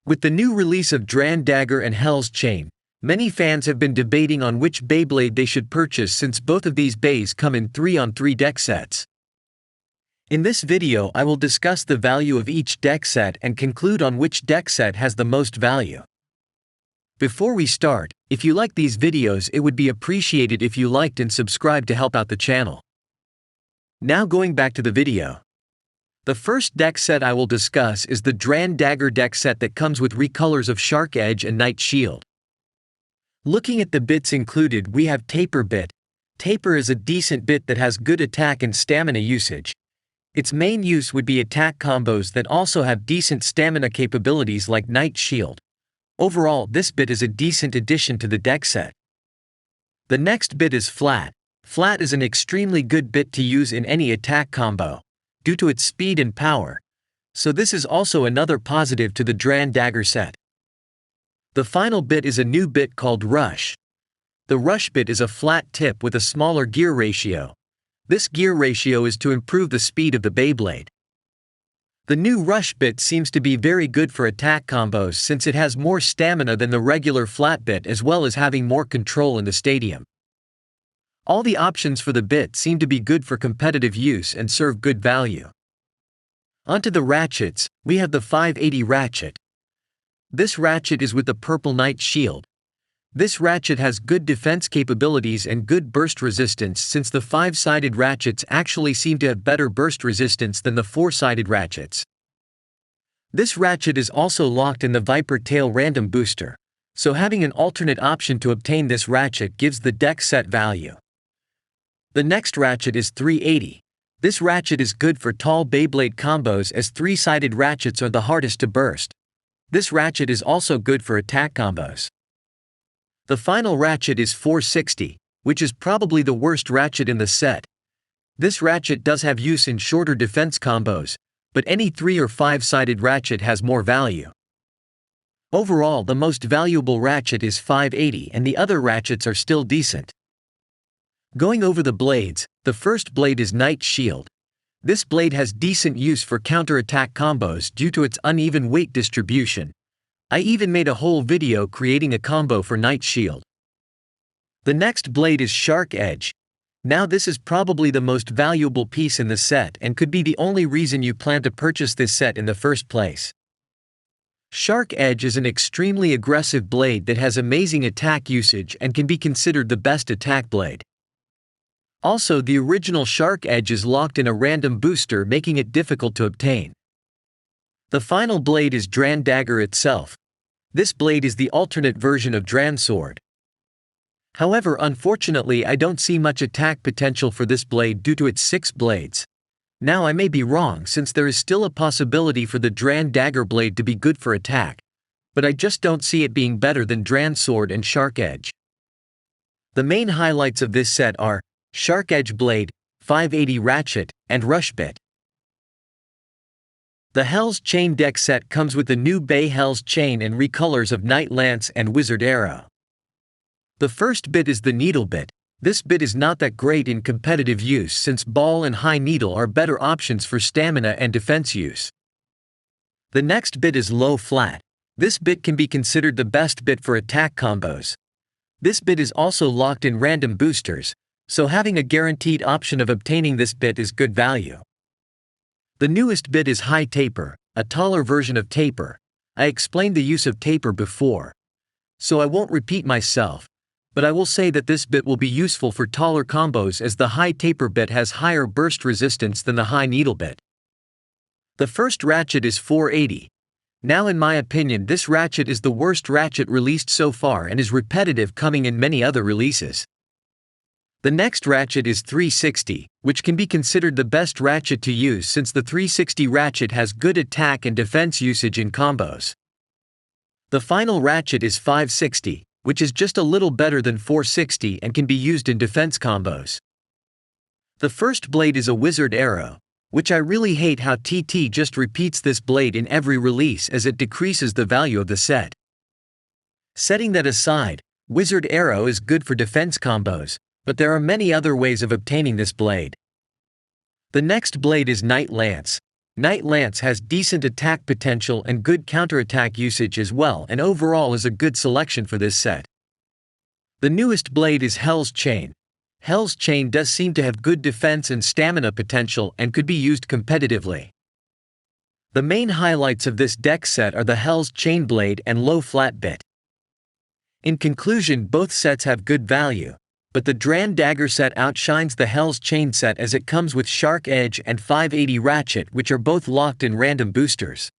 With the new release of Dran Dagger and Hell's Chain, many fans have been debating on which Beyblade they should purchase since both of these bays come in 3-on-3 deck sets. In this video I will discuss the value of each deck set and conclude on which deck set has the most value. Before we start, if you like these videos it would be appreciated if you liked and subscribed to help out the channel. Now going back to the video. The first deck set I will discuss is the Dran Dagger deck set that comes with recolors of Shark Edge and Knight Shield. Looking at the bits included, we have Taper bit. Taper is a decent bit that has good attack and stamina usage. Its main use would be attack combos that also have decent stamina capabilities like Knight Shield. Overall, this bit is a decent addition to the deck set. The next bit is Flat. Flat is an extremely good bit to use in any attack combo, due to its speed and power, so this is also another positive to the Dran Dagger set. The final bit is a new bit called Rush. The Rush bit is a flat tip with a smaller gear ratio. This gear ratio is to improve the speed of the Beyblade. The new Rush bit seems to be very good for attack combos since it has more stamina than the regular flat bit as well as having more control in the stadium. All the options for the bit seem to be good for competitive use and serve good value. Onto the ratchets, we have the 580 ratchet. This ratchet is with the purple Knight Shield. This ratchet has good defense capabilities and good burst resistance since the 5-sided ratchets actually seem to have better burst resistance than the 4-sided ratchets. This ratchet is also locked in the Viper Tail random booster, so having an alternate option to obtain this ratchet gives the deck set value. The next ratchet is 380. This ratchet is good for tall Beyblade combos as 3-sided ratchets are the hardest to burst. This ratchet is also good for attack combos. The final ratchet is 460, which is probably the worst ratchet in the set. This ratchet does have use in shorter defense combos, but any 3 or 5-sided ratchet has more value. Overall, the most valuable ratchet is 580 and the other ratchets are still decent. Going over the blades, the first blade is Knight Shield. This blade has decent use for counter-attack combos due to its uneven weight distribution. I even made a whole video creating a combo for Knight Shield. The next blade is Shark Edge. Now this is probably the most valuable piece in the set and could be the only reason you plan to purchase this set in the first place. Shark Edge is an extremely aggressive blade that has amazing attack usage and can be considered the best attack blade. Also, the original Shark Edge is locked in a random booster, making it difficult to obtain. The final blade is Dran Dagger itself. This blade is the alternate version of Dran Sword. However, unfortunately I don't see much attack potential for this blade due to its 6 blades. Now I may be wrong since there is still a possibility for the Dran Dagger blade to be good for attack, but I just don't see it being better than Dran Sword and Shark Edge. The main highlights of this set are Shark Edge blade, 580 ratchet, and Rush bit. The Hell's Chain deck set comes with the new Bay Hell's Chain and recolors of Knight Lance and Wizard Arrow. The first bit is the Needle bit. This bit is not that great in competitive use since Ball and High Needle are better options for stamina and defense use. The next bit is Low Flat. This bit can be considered the best bit for attack combos. This bit is also locked in random boosters, so having a guaranteed option of obtaining this bit is good value. The newest bit is High Taper, a taller version of Taper. I explained the use of Taper before, so I won't repeat myself, but I will say that this bit will be useful for taller combos as the High Taper bit has higher burst resistance than the High Needle bit. The first ratchet is 480. Now in my opinion this ratchet is the worst ratchet released so far and is repetitive coming in many other releases. The next ratchet is 360, which can be considered the best ratchet to use since the 360 ratchet has good attack and defense usage in combos. The final ratchet is 560, which is just a little better than 460 and can be used in defense combos. The first blade is a Wizard Arrow, which I really hate how TT just repeats this blade in every release as it decreases the value of the set. Setting that aside, Wizard Arrow is good for defense combos, but there are many other ways of obtaining this blade. The next blade is Knight Lance. Knight Lance has decent attack potential and good counterattack usage as well, and overall is a good selection for this set. The newest blade is Hell's Chain. Hell's Chain does seem to have good defense and stamina potential and could be used competitively. The main highlights of this deck set are the Hell's Chain blade and low flat bit. In conclusion, both sets have good value, but the Dran Dagger Set outshines the Hell's Chain set as it comes with Shark Edge and 580 Ratchet, which are both locked in random boosters.